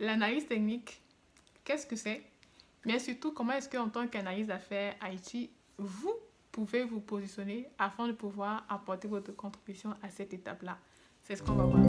L'analyse technique, qu'est-ce que c'est? Mais surtout, comment est-ce qu'en tant qu'analyste d'affaires IT, vous pouvez vous positionner afin de pouvoir apporter votre contribution à cette étape-là? C'est ce qu'on va voir.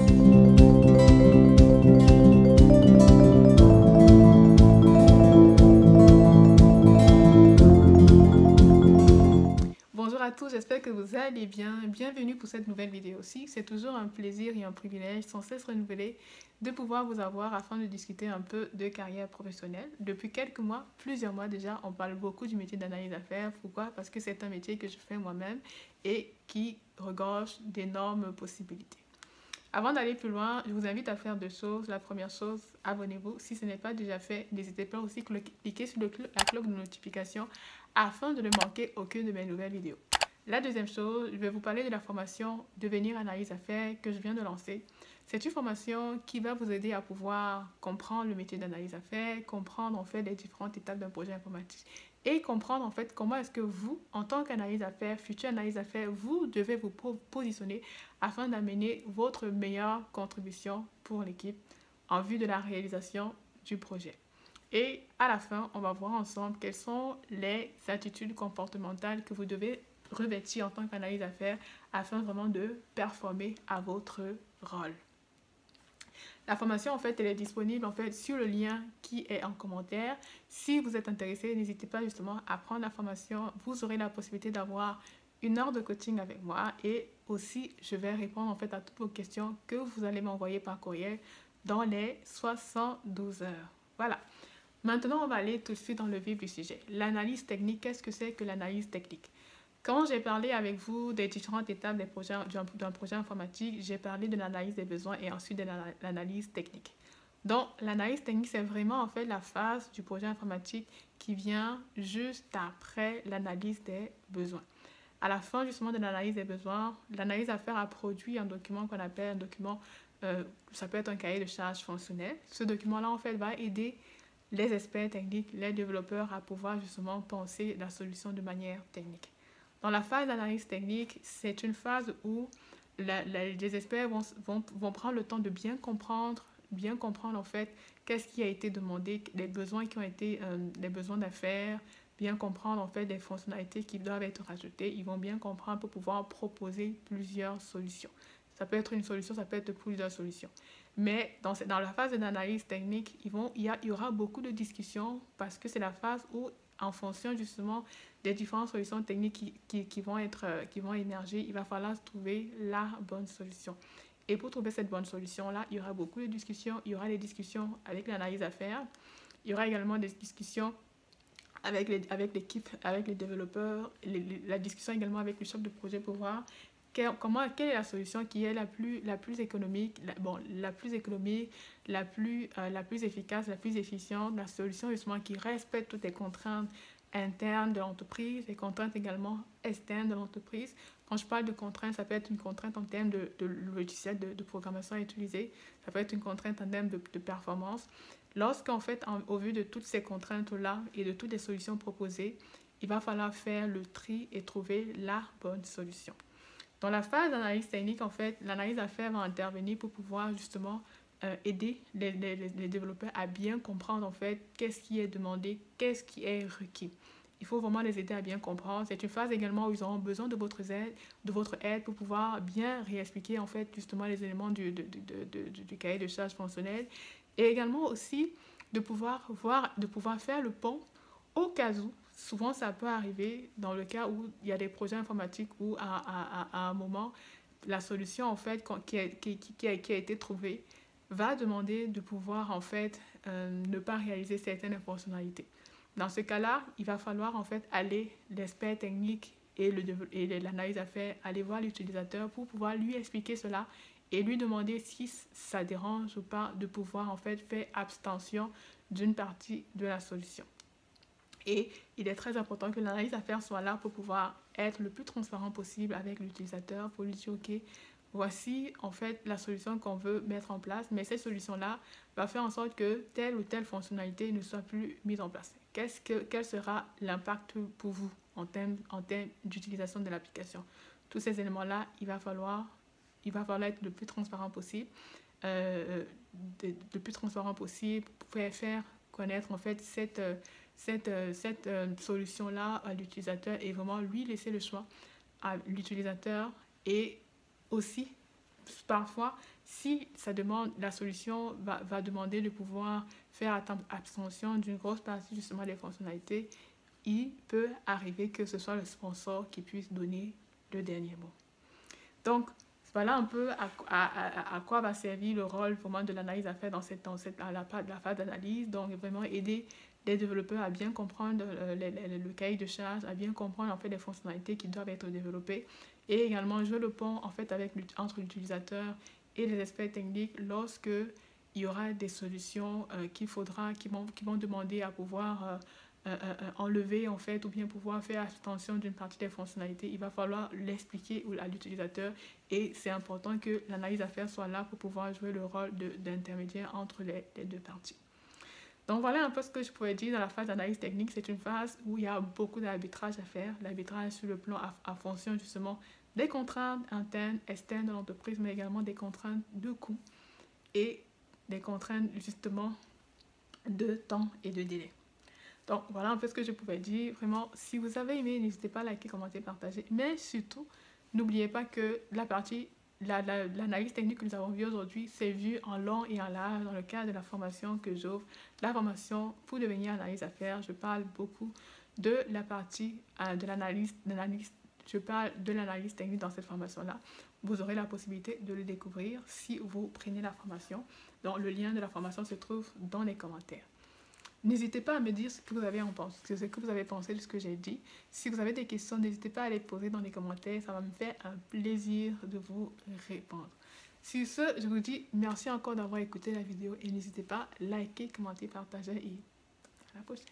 Bonjour à tous, j'espère que vous allez bien. Bienvenue pour cette nouvelle vidéo aussi. C'est toujours un plaisir et un privilège sans cesse renouvelé de pouvoir vous avoir afin de discuter un peu de carrière professionnelle. Depuis quelques mois, plusieurs mois déjà, on parle beaucoup du métier d'analyse d'affaires. Pourquoi? Parce que c'est un métier que je fais moi-même et qui regorge d'énormes possibilités. Avant d'aller plus loin, je vous invite à faire deux choses. La première chose, abonnez-vous. Si ce n'est pas déjà fait, n'hésitez pas aussi à cliquer sur la cloche de notification afin de ne manquer aucune de mes nouvelles vidéos. La deuxième chose, je vais vous parler de la formation Devenir analyse d'affaires que je viens de lancer. C'est une formation qui va vous aider à pouvoir comprendre le métier d'analyse d'affaires, comprendre en fait les différentes étapes d'un projet informatique et comprendre en fait comment est-ce que vous, en tant qu'analyse d'affaires, future analyse d'affaires, vous devez vous positionner afin d'amener votre meilleure contribution pour l'équipe en vue de la réalisation du projet. Et à la fin, on va voir ensemble quelles sont les attitudes comportementales que vous devez revêtir en tant qu'analyse d'affaires afin vraiment de performer à votre rôle. La formation, en fait, elle est disponible en fait sur le lien qui est en commentaire. Si vous êtes intéressé, n'hésitez pas justement à prendre la formation. Vous aurez la possibilité d'avoir une heure de coaching avec moi et aussi, je vais répondre en fait à toutes vos questions que vous allez m'envoyer par courriel dans les 72 heures. Voilà. Maintenant, on va aller tout de suite dans le vif du sujet. L'analyse technique, qu'est-ce que c'est que l'analyse technique? Quand j'ai parlé avec vous des différentes étapes d'un projet informatique, j'ai parlé de l'analyse des besoins et ensuite de l'analyse technique. Donc, l'analyse technique, c'est vraiment en fait la phase du projet informatique qui vient juste après l'analyse des besoins. À la fin justement de l'analyse des besoins, l'analyse d'affaires a produit un document qu'on appelle un document, ça peut être un cahier de charges fonctionnel. Ce document-là, en fait, va aider les experts techniques, les développeurs à pouvoir justement penser la solution de manière technique. Dans la phase d'analyse technique, c'est une phase où les experts vont prendre le temps de bien comprendre en fait qu'est-ce qui a été demandé, les besoins qui ont été, les besoins d'affaires, bien comprendre en fait les fonctionnalités qui doivent être rajoutées. Ils vont bien comprendre pour pouvoir proposer plusieurs solutions. Ça peut être une solution, ça peut être plusieurs solutions. Mais dans la phase d'analyse technique, il y aura beaucoup de discussions parce que c'est la phase où, en fonction justement des différentes solutions techniques qui vont émerger, il va falloir trouver la bonne solution. Et pour trouver cette bonne solution-là, il y aura beaucoup de discussions. Il y aura des discussions avec l'analyse à faire. Il y aura également des discussions avec l'équipe, avec les développeurs, la discussion également avec le chef de projet pour voir quelle est la solution qui est la plus économique, la plus efficace, la plus efficiente, la solution justement qui respecte toutes les contraintes internes de l'entreprise, les contraintes également externes de l'entreprise. Quand je parle de contraintes, ça peut être une contrainte en termes de logiciel de programmation à utiliser, ça peut être une contrainte en termes de performance. Lorsqu'en fait, au vu de toutes ces contraintes-là et de toutes les solutions proposées, il va falloir faire le tri et trouver la bonne solution. Dans la phase d'analyse technique, en fait, l'analyse d'affaires va intervenir pour pouvoir justement aider les développeurs à bien comprendre en fait qu'est-ce qui est demandé, qu'est-ce qui est requis. Il faut vraiment les aider à bien comprendre. C'est une phase également où ils auront besoin de votre aide pour pouvoir bien réexpliquer en fait justement les éléments du cahier de charges fonctionnel et également aussi de pouvoir faire le pont au cas où. Souvent, ça peut arriver dans le cas où il y a des projets informatiques où à un moment, la solution en fait qui a été trouvée va demander de pouvoir en fait ne pas réaliser certaines fonctionnalités. Dans ce cas-là, il va falloir en fait aller l'expert technique et l'analyse à faire, aller voir l'utilisateur pour pouvoir lui expliquer cela et lui demander si ça dérange ou pas de pouvoir en fait faire abstention d'une partie de la solution. Et il est très important que l'analyse à faire soit là pour pouvoir être le plus transparent possible avec l'utilisateur pour lui dire ok, voici en fait la solution qu'on veut mettre en place, mais cette solution-là va faire en sorte que telle ou telle fonctionnalité ne soit plus mise en place. Quel sera l'impact pour vous en termes d'utilisation de l'application? Tous ces éléments-là, il va falloir être le plus transparent possible. le plus transparent possible, pour faire connaître en fait cette solution-là à l'utilisateur et vraiment lui laisser le choix à l'utilisateur. Et aussi, parfois, si ça demande, la solution va demander de pouvoir faire abstention d'une grosse partie justement des fonctionnalités, il peut arriver que ce soit le sponsor qui puisse donner le dernier mot. Donc, voilà un peu à quoi va servir le rôle vraiment de l'analyse à faire à la phase d'analyse. Donc, vraiment aider les développeurs à bien comprendre le cahier de charge, à bien comprendre en fait les fonctionnalités qui doivent être développées et également jouer le pont en fait entre l'utilisateur et les experts techniques lorsque il y aura des solutions qui vont demander à pouvoir enlever en fait ou bien pouvoir faire abstention d'une partie des fonctionnalités. Il va falloir l'expliquer à l'utilisateur et c'est important que l'analyse à faire soit là pour pouvoir jouer le rôle d'intermédiaire entre les deux parties. Donc voilà un peu ce que je pourrais dire dans la phase d'analyse technique. C'est une phase où il y a beaucoup d'arbitrage à faire. L'arbitrage sur le plan en fonction justement des contraintes internes, externes de l'entreprise, mais également des contraintes de coût et des contraintes justement de temps et de délai. Donc voilà un peu ce que je pouvais dire. Vraiment, si vous avez aimé, n'hésitez pas à liker, commenter, partager. Mais surtout, n'oubliez pas que l'analyse technique que nous avons vue aujourd'hui, c'est vu en long et en large dans le cadre de la formation que j'offre. La formation pour devenir analyste d'affaires, je parle beaucoup de la partie de l'analyse. Je parle de l'analyse technique dans cette formation-là. Vous aurez la possibilité de le découvrir si vous prenez la formation. Donc le lien de la formation se trouve dans les commentaires. N'hésitez pas à me dire ce que vous avez pensé de ce que j'ai dit. Si vous avez des questions, n'hésitez pas à les poser dans les commentaires. Ça va me faire un plaisir de vous répondre. Sur ce, je vous dis merci encore d'avoir écouté la vidéo et n'hésitez pas à liker, commenter, partager et à la prochaine.